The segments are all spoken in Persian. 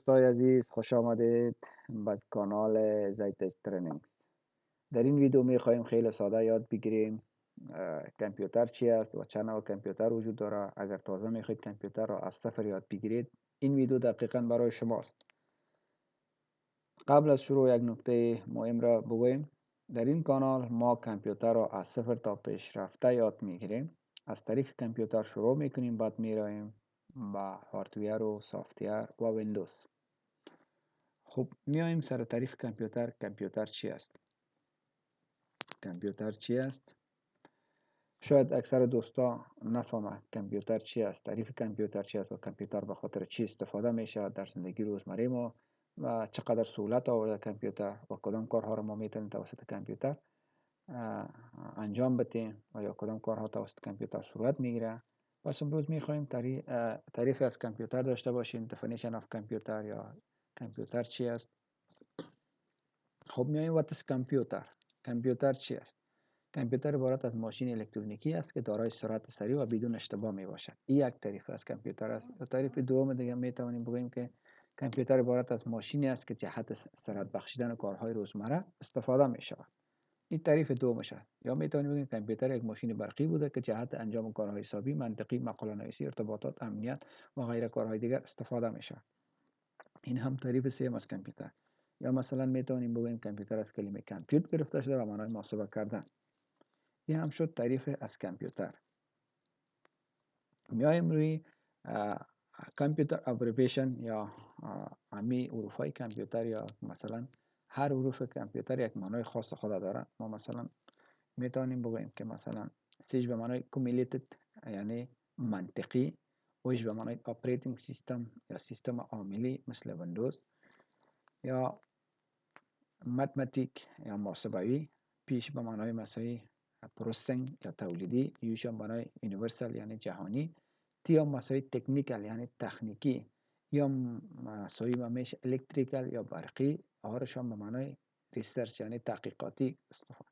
دوستای عزیز، خوش آمدید به کانال زیتک ترینینگز. در این ویدیو می خواهیم خیلی ساده یاد بگیریم کامپیوتر چی است و چند نوع کامپیوتر وجود داره. اگر تازه می خواهید کامپیوتر را از صفر یاد بگیرید، این ویدیو دقیقا برای شماست. قبل از شروع یک نکته مهم را بگویم. در این کانال ما کامپیوتر را از صفر تا پیشرفته یاد میگیریم. از طریق کامپیوتر شروع میکنیم، بعد میرویم با هاردویر و سافتویر و ویندوز. خب میایم سر تعریف کامپیوتر. کامپیوتر چی است؟ کامپیوتر چی است؟ شاید اکثر دوستا نفهمه کامپیوتر چی است، تعریف کامپیوتر چی است و کامپیوتر به خاطر چی استفاده میشه در زندگی روزمره ما و چقدر سهولت آورده کامپیوتر و کدام کارها را ما میتونیم توسط کامپیوتر انجام بدیم و یا کدام کارها توسط کامپیوتر صورت میگیره. پس امروز میخوایم تعریف از کامپیوتر داشته باشیم. definition of کامپیوتر یا کامپیوتر چی است. خب میایم what is کامپیوتر. کامپیوتر چی است؟ کامپیوتر عبارت از ماشین الکترونیکی است که دارای سرعت سریع و بدون اشتباه می باشد. این یک تعریف از کامپیوتر است. و تعریف دوم دیگه می توانیم بگوییم که کامپیوتر عبارت از ماشینی است که جهت سرعت بخشیدن کارهای روزمره استفاده می شود. این تعریف دومش است. یا می توانیم بگوییم کامپیوتر یک ماشین برقی بوده که جهت انجام کارهای حسابی، منطقی، مقاله نویسی، ارتباطات، امنیت و غیره کارهای دیگر استفاده می شود. این هم تعریف سوم از کامپیوتر. یا مثلا می توانیم بگوییم کامپیوتر از کلمه کامپیوت گرفته شده و معنای محاسبه کردن. این هم شد تعریف از کامپیوتر. میایم روی کامپیوتر ابریویشن یا امی حروف های کامپیوتر، یا مثلا هر حروف کامپیوتر یک معنای خاص خود داره. ما مثلا می توانیم بگوییم که مثلا سیج به معنای کمیلیتد یعنی منطقی، اویش به معنای اپریتینگ سیستم یا سیستم عاملی مثل ویندوز، یا ماتماتیک یا محاسبوی، پیش به معنای مساوی پروسسینگ یا تولیدی، یوش به معنای یونیورسال یعنی جهانی، تی هم مساوی تکنیکال یعنی تخنیکی، یا مساوی ممیش الکتریکال یا برقی، آرش هم به معنای ریسرچ یعنی تحقیقاتی استفاده.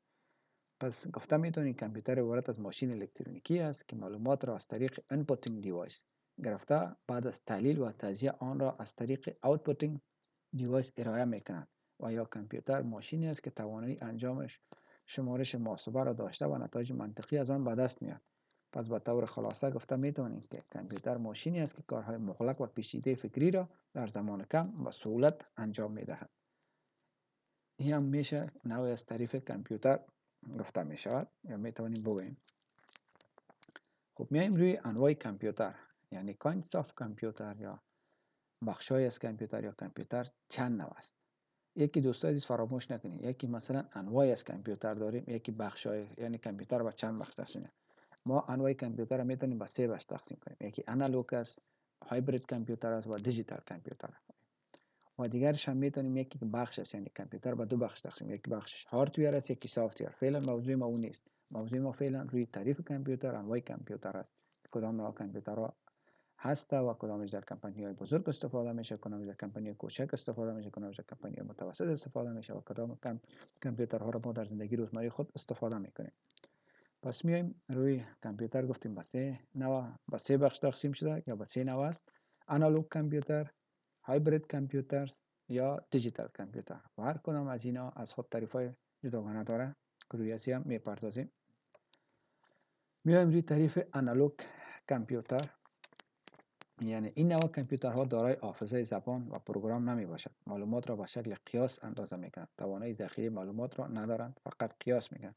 پس گفته میتونید کامپیوتر عبارت از ماشین الکترونیکی است که معلومات را از طریق انپوتینگ دیوایس گرفته، بعد از تحلیل و تجزیه آن را از طریق اوتپوتینگ دیوایس ارائه میکنند. و یا کامپیوتر ماشینی است که توانایی انجامش شمارش محاسبه را داشته و نتایج منطقی از آن به دست میاد. پس به طور خلاصه گفته میتونیم که کامپیوتر ماشینی است که کارهای مغلق و پیچیده فکری را در زمان کم و سهولت انجام میدهد. این هم میشه نوعی از تعریف کامپیوتر گفته می شود یا می توانیم بگوییم. خب میایم روی انواع کامپیوتر یعنی kinds of کامپیوتر یا بخشای از کامپیوتر یا کامپیوتر چند نوع است. یکی دوستان فراموش نکنید، یکی مثلا انواع از کامپیوتر داریم، یکی بخشای یعنی کامپیوتر و چند بخش تقسیم. ما انواع کامپیوتر را میتونیم به سه بخش تقسیم کنیم. یکی آنالوگ است، هایبرید کامپیوتر است و دیجیتال کامپیوتر است. و دیگرش هم میتونیم یکی بخش است، یعنی کامپیوتر به دو بخش تقسیم، یک بخش هاردویر است، یکی سافتویر. فعلا موضوع ما اون نیست. موضوع ما فعلا روی تعریف کامپیوتر، انواع کامپیوتر است. کدام نوع کامپیوترها هست و کدامش در کمپانی های بزرگ استفاده میشه، کدامش در کمپانی کوچک استفاده میشه، کدامش در کمپانی متوسط استفاده میشه و کدام کامپیوترها را ما در زندگی روزمره خود استفاده میکنیم. پس میایم روی کامپیوتر. گفتیم به سه نوع، به سه بخش تقسیم شده یا به سه نوع است: آنالوگ کامپیوتر، هایبرید کامپیوتر یا دیجیتال کامپیوتر. و هر کدام از اینا از خود تعریف‌های جداگانه داره که روی اسی هم میپردازیم. میایم روی تعریف آنالوگ کامپیوتر. یعنی این نوع کامپیوترها دارای حافظه زبان و پروگرام نمی باشد. معلومات را به شکل قیاس اندازه میکنند. توانایی ذخیره معلومات را ندارند، فقط قیاس میکنند.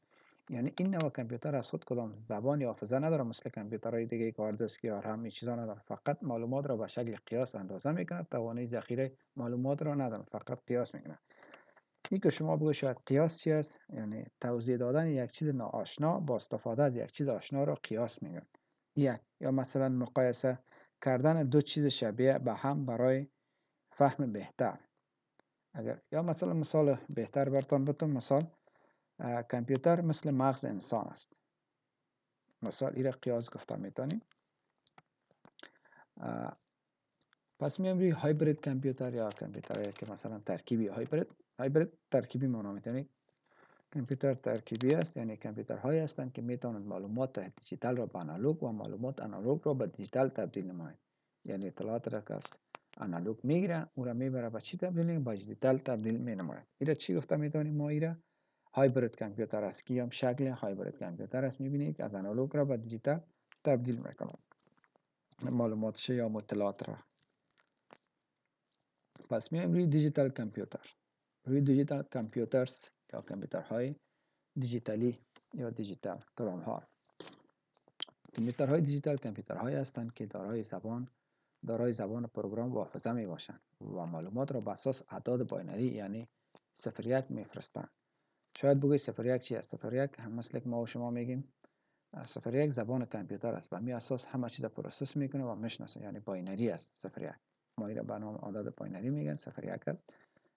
یعنی این نوع کامپیوتر از خود کدام زبان یا حافظه نداره، مثل کامپیوترهای دیگه که هارد دیسک یا رم چیزا نداره. فقط معلومات را به شکل قیاس اندازه میکنند. توانایی ذخیره معلومات را نداره، فقط قیاس میکنند. این که شما بگویید شاید قیاس چی است، یعنی توضیح دادن یک چیز ناآشنا با استفاده از یک چیز آشنا را قیاس میگن. یا مثلا مقایسه کردن دو چیز شبیه به هم برای فهم بهتر. یا مثلا مثال بهتر براتون بتون، مثال کامپیوتر مثل مغز انسان است. مثال ایره قیاس گفته میتونیم. پس میام روی هایبرید کامپیوتر یا کامپیوتر که مثلا ترکیبی. هایبرید ترکیبی معنا میتونید. کامپیوتر ترکیبی است، یعنی کامپیوترهایی هستند که میتوانند معلومات دیجیتال را به آنالوگ و معلومات آنالوگ را به دیجیتال تبدیل نمایند. یعنی اطلاعات را که از آنالوگ میگیره، او را میبره به چی تبدیل میکنه؟ به دیجیتال تبدیل مینماید. اینا چی گفته میتونیم ما؟ اینا هایبرید کامپیوتر است که هم شکل هایبرید کامپیوتر است. میبینید از آنالوگ را به دیجیتال تبدیل میکنه معلوماتش یا مطلعات را. پس میایم روی دیجیتال کامپیوتر. روی دیجیتال کامپیوترز یا کامپیوترهای دیجیتالی یا دیجیتال کدام ها؟ کامپیوترهای دیجیتال کامپیوترهایی هستند که دارای زبان پروگرام و حافظه می باشند و معلومات را بر اساس اعداد باینری یعنی 01 میفرستند. شاید بگوید 01 چی است؟ 01 هم مثل که ما و شما میگیم 01 زبان کامپیوتر است و می اساس همه چیز پروسس میکنه و میشناسه، یعنی باینری است 01. ما این را به نام اعداد باینری میگن 01 است.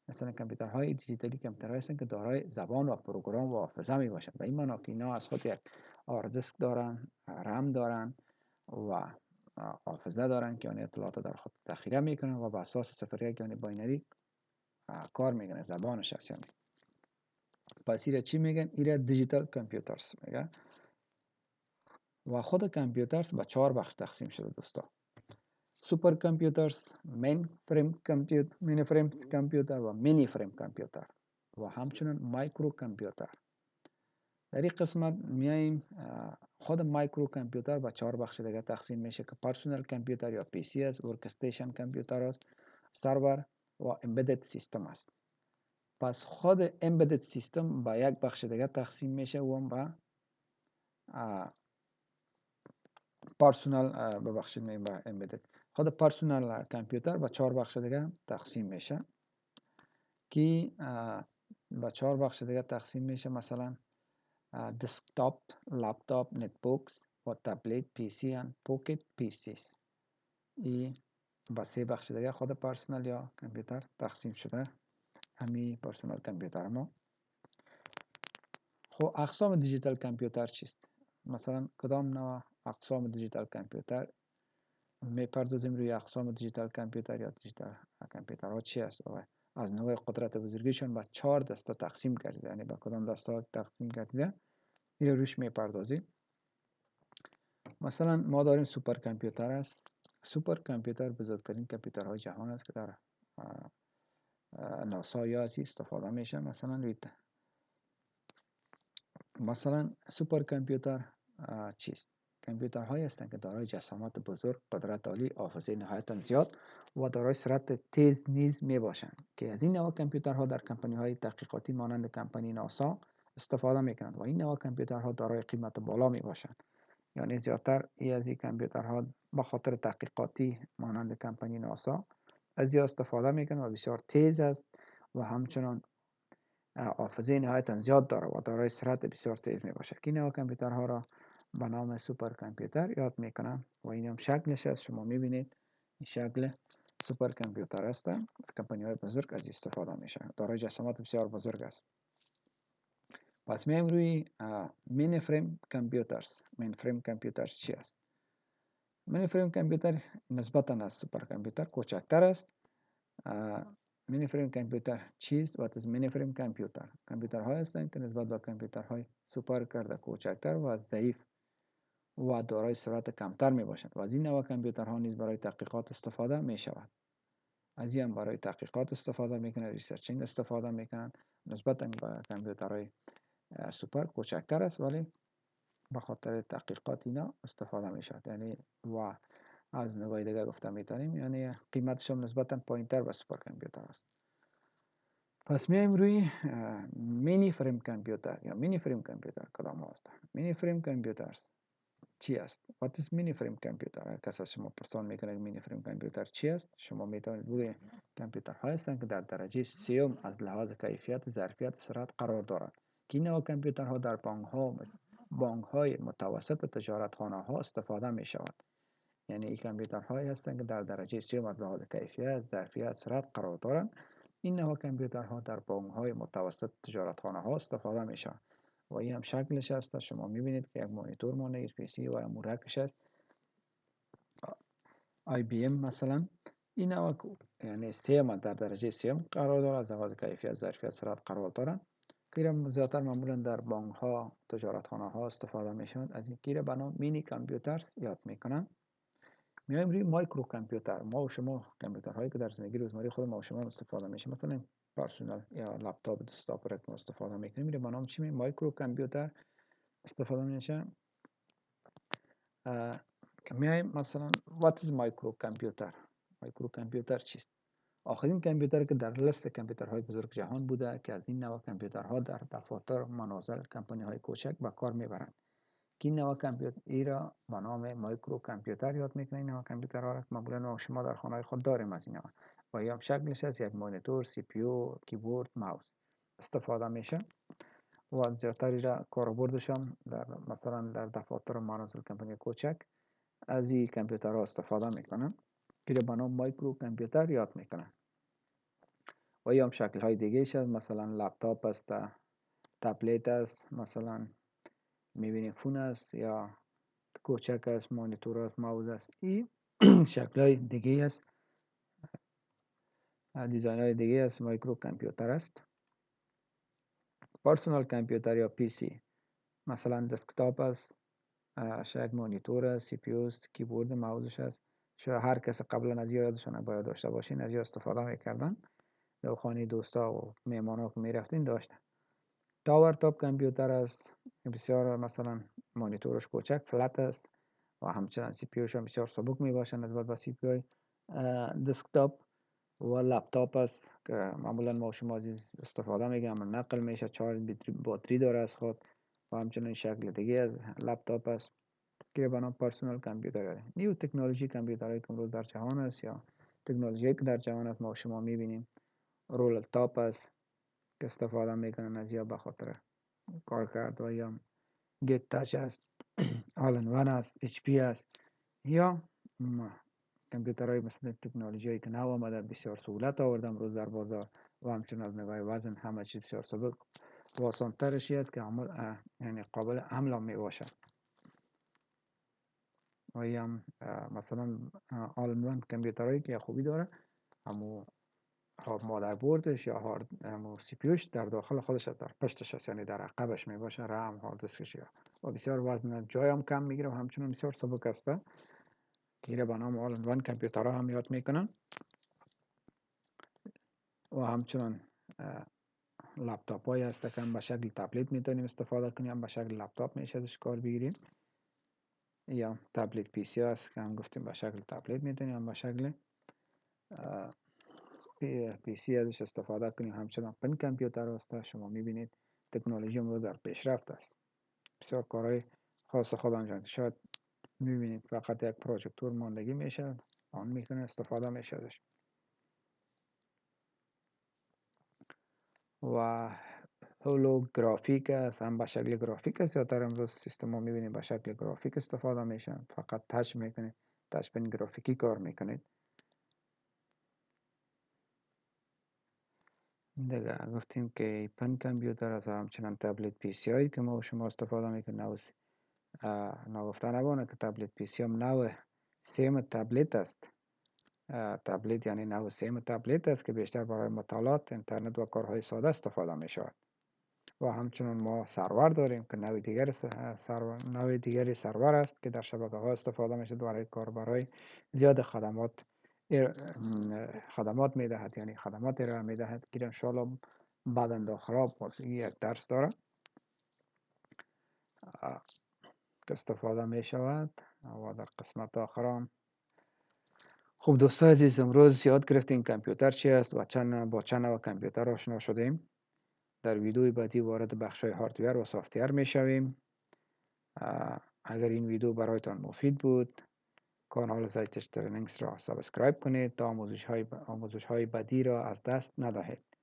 مثلا کامپیوترهای دیجیتالی کامپیوترهایی هستند که دارای زبان و پروگرام و حافظه می باشند. به این معنا که اینا از خود یک هارد دارن، رم دارن و حافظه دارن که اون اطلاعات در خود ذخیره میکنن و بر اساس 01 یعنی باینری کار میکنه، زبانش هست. یعنی پس ایره چی میگن؟ ایره دیجیتال کامپیوترز میگن. و خود کامپیوتر به 4 بخش تقسیم شده دوستا. سوپر کامپیوترز، مین فریم کامپیوتر و مینی فریم کامپیوتر و همچنین مایکرو کامپیوتر. در این قسمت میایم خود مایکرو کامپیوتر به 4 بخش دیگه تقسیم میشه که پرسونل کامپیوتر یا پی سی است، ورکستیشن کامپیوتر است، سرور و امبدد سیستم است. پس خود امبدد سیستم به یک بخش دیگه تقسیم میشه و هم به پرسونل ببخشید میگم به امبدد. خود پرسونل کامپیوتر به 4 بخش دیگه تقسیم میشه که به 4 بخش دیگه تقسیم میشه، مثلا دسکتاپ، لپتاپ، نتبوکس و تبلت پی سی و پوکت پی سی. این به 3 بخش دیگه خود پرسونل یا کامپیوتر تقسیم شده. همین پرسونل کامپیوتر ما. خب اقسام دیجیتال کامپیوتر چیست؟ مثلا کدام نوع اقسام دیجیتال کامپیوتر میپردازیم روی اقسام دیجیتال کامپیوتر یا دیجیتال کامپیوترها چی است و از نوع قدرت بزرگیشون به 4 دسته تقسیم کرده، یعنی به کدام دسته تقسیم کرده این روش میپردازیم. مثلا ما داریم سوپر کامپیوتر است. سوپر کامپیوتر بزرگترین کامپیوترهای جهان است که در ناسا یا از استفاده میشه. مثلا سوپر کامپیوتر چیست؟ کامپیوترهایی هستند که دارای جسامت بزرگ، قدرت عالی، حافظه نهایتا زیاد و دارای سرعت تیز نیز می باشند که از این نوع کامپیوترها در کمپانی‌های تحقیقاتی مانند کمپانی ناسا استفاده میکنند و این نوع کامپیوترها دارای قیمت بالا می باشند. یعنی زیادتر از این کامپیوترها به خاطر تحقیقاتی مانند کمپانی ناسا از این استفاده میکنند و بسیار تیز است و همچنان حافظه نهایتا زیاد داره و دارای سرعت بسیار تیز می باشه که این کامپیوترها را به نام سوپر کامپیوتر یاد میکنن و این هم شکلش است. شما میبینید این شکل سوپر کامپیوتر است. کمپانی های بزرگ از استفاده میشه، دارای جسامت بسیار بزرگ است. پس میایم روی مین فریم کامپیوترز. مین فریم کامپیوترز چی است؟ مین فریم کامپیوتر نسبتا از سوپر کامپیوتر کوچکتر است. مینی فریم کامپیوتر چیست؟ وات از مینی فریم کامپیوتر؟ کامپیوترهای هستند که نسبت به کامپیوترهای سوپر کرده کوچکتر و ضعیف و دارای سرعت کمتر می باشند و از این نوع کامپیوترها نیز برای تحقیقات استفاده می شود. از این برای تحقیقات استفاده میکنه، ریسرچینگ استفاده میکنن. نسبتا به کامپیوترهای سوپر کوچکتر است ولی به خاطر تحقیقات اینا استفاده می شود. یعنی و از نوع دیگه گفته میتونیم یعنی قیمتش هم نسبتا پایینتر به سوپر کامپیوتر است. پس میایم روی مینی فریم کامپیوتر یا مینی فریم کامپیوتر کدام هست؟ مینی فریم کامپیوتر چی است؟ What is مینی فریم کامپیوتر؟ کسی از شما پرسان میکنه مینی فریم کامپیوتر چی است؟ شما میتونید بگویید کامپیوترها هستند که در درجه سیوم از لحاظ کیفیت، ظرفیت، سرعت قرار دارند که این نوع کامپیوترها در بانک‌های متوسط تجارتخانه ها استفاده می شود. یعنی این کامپیوترهایی هستند که در درجه سیوم از لحاظ کیفیت، ظرفیت، سرعت قرار دارند. این نوع کامپیوترها در بانک‌های متوسط تجارتخانه ها استفاده می شود و این هم شکلش است. شما میبینید که یک مانیتور مانه پی سی و مورکش است. آی بی ام مثلا این نوع یعنی سیوم در درجه سیوم قرار دارد، از لحاظ کیفیت، ظرفیت، سرعت قرار دارند که زیادتر معمولا در بانک ها، تجارتخانه ها استفاده می شود. از این که به نام مینی کامپیوتر یاد میکنن. میایم روی مایکرو کامپیوتر. ما و شما کامپیوترهایی که در زندگی روزمره خود ما و شما استفاده میشه، مثلا پرسونال یا لپتاپ دسکتاپ را که استفاده میکنیم، میره با نام چی می مایکرو کامپیوتر استفاده میشه. که میایم مثلا what is مایکرو کامپیوتر؟ مایکرو کامپیوتر چیست؟ آخرین کامپیوتر که در لیست کامپیوترهای بزرگ جهان بوده که از این نوع کامپیوترها در دفاتر، منازل، کمپانی های کوچک به کار میبرند. که این نوع کامپیوتر ای را با نام مایکرو کامپیوتر یاد میکنه. این نوع کامپیوترها را معمولا شما در خانه خود داریم از این نوع و یا شکلش از یک مانیتور، سی پی یو، کیبورد، ماوس استفاده میشه و زیادتری را کاربردش هم در مثلا در دفاتر و منازل کمپانی کوچک از این کامپیوترها استفاده میکنن که با نام مایکرو کامپیوتر یاد میکنن. و یا هم شکل های دیگه ایش هست، مثلا لپتاپ است، تبلت است، مثلا میبینیم فون است یا کوچک است، مانیتور است، ماوس است. این شکل های دیگه است، دیزاین های دیگه است، مایکرو کامپیوتر است. پرسونال کامپیوتر یا پی سی مثلا دسکتاپ است، شاید مانیتور است، سی پی یو است، کیبورد، ماوسش است. شاید هر کس قبلا از یادشان باید داشته باشین، از استفاده میکردن در خانه دوستا و مهمانا که میرفتین داشتن. تاور تاپ کامپیوتر است، بسیار مثلا مانیتورش کوچک فلت است و همچنان سی پی یوش هم بسیار سبک می باشند نسبت به سی پی یو دسکتاپ. و لپتاپ است که معمولا ما شما از استفاده میگم، نقل میشه، چارج باتری داره از خود و همچنان شکل دیگه از لپتاپ است که به نام پرسونال کامپیوتر است. نیو تکنولوژی کامپیوترهایی که امروز در جهان است یا تکنولوژی که در جهان است ما شما میبینیم. رول تاپ است که استفاده میکنن از یا به خاطر کار کرد و یا گیت تاچ است، آلن ون است، اچ پی است یا کامپیوترهای مثل تکنولوژی که نو آمده بسیار سهولت آورده امروز در بازار و همچنین از نگاه وزن همه چیز بسیار سبک و آسان‌ترشی است که یعنی قابل حمل می باشد. و یا مثلا آلن ون کامپیوترهایی که خوبی داره، همو مادر بردش یا هارد سی پی یوش در داخل خودش در پشتش است، یعنی در عقبش می باشه، رم هارد دیسکش و بسیار وزن جای هم کم میگیره و همچنین بسیار سبک است که به نام آل ان وان کامپیوترها هم یاد میکنن. و همچنین لپتاپ هایی هست که هم به شکل تبلت میتونیم استفاده کنیم، هم به شکل لپتاپ میشه ازش کار بگیریم. یا تبلت پی سی هست که هم گفتیم به شکل تبلت میتونیم، هم به شکل پی سی ازش استفاده کنیم. همچنان پن کامپیوتر هست، شما میبینید تکنولوژی امروز در پیشرفت است، بسیار کارهای خاص خود انجام. شاید میبینید فقط یک پروژکتور ماندگی میشه، آن میکنه استفاده میشه ازش. و هولوگرافیک است، هم به شکل گرافیک است، یا در امروز سیستم ها میبینید به شکل گرافیک استفاده میشن، فقط تچ میکنید، تچ پن گرافیکی کار میکنید. دیگه گفتیم که پن کامپیوتر است و همچنان تبلت پی سی هایی که ما و شما استفاده میکنیم. نگفته نبانه که تبلت پی سی هم نوع سیم تبلت است. تبلت یعنی نوع سیم تبلت است که بیشتر برای مطالعات، اینترنت و کارهای ساده استفاده می شود. و همچنین ما سرور داریم که نوع دیگری سرور است که در شبکه ها استفاده می شود برای کاربرای زیاد خدمات می دهد، یعنی خدمات ارائه می دهد که انشاءالله بعد داخل یک درس داره که استفاده می شود. و در قسمت آخرام خب دوستان عزیز، امروز یاد گرفتیم کامپیوتر چی است و با چند نوع کامپیوتر آشنا شدیم. در ویدیوی بعدی وارد بخش‌های هاردور و سافتور می شویم. اگر این ویدیو برایتان مفید بود، کانال زایتش ترنینگز را سابسکرایب کنید تا آموزش های بعدی را از دست ندهید.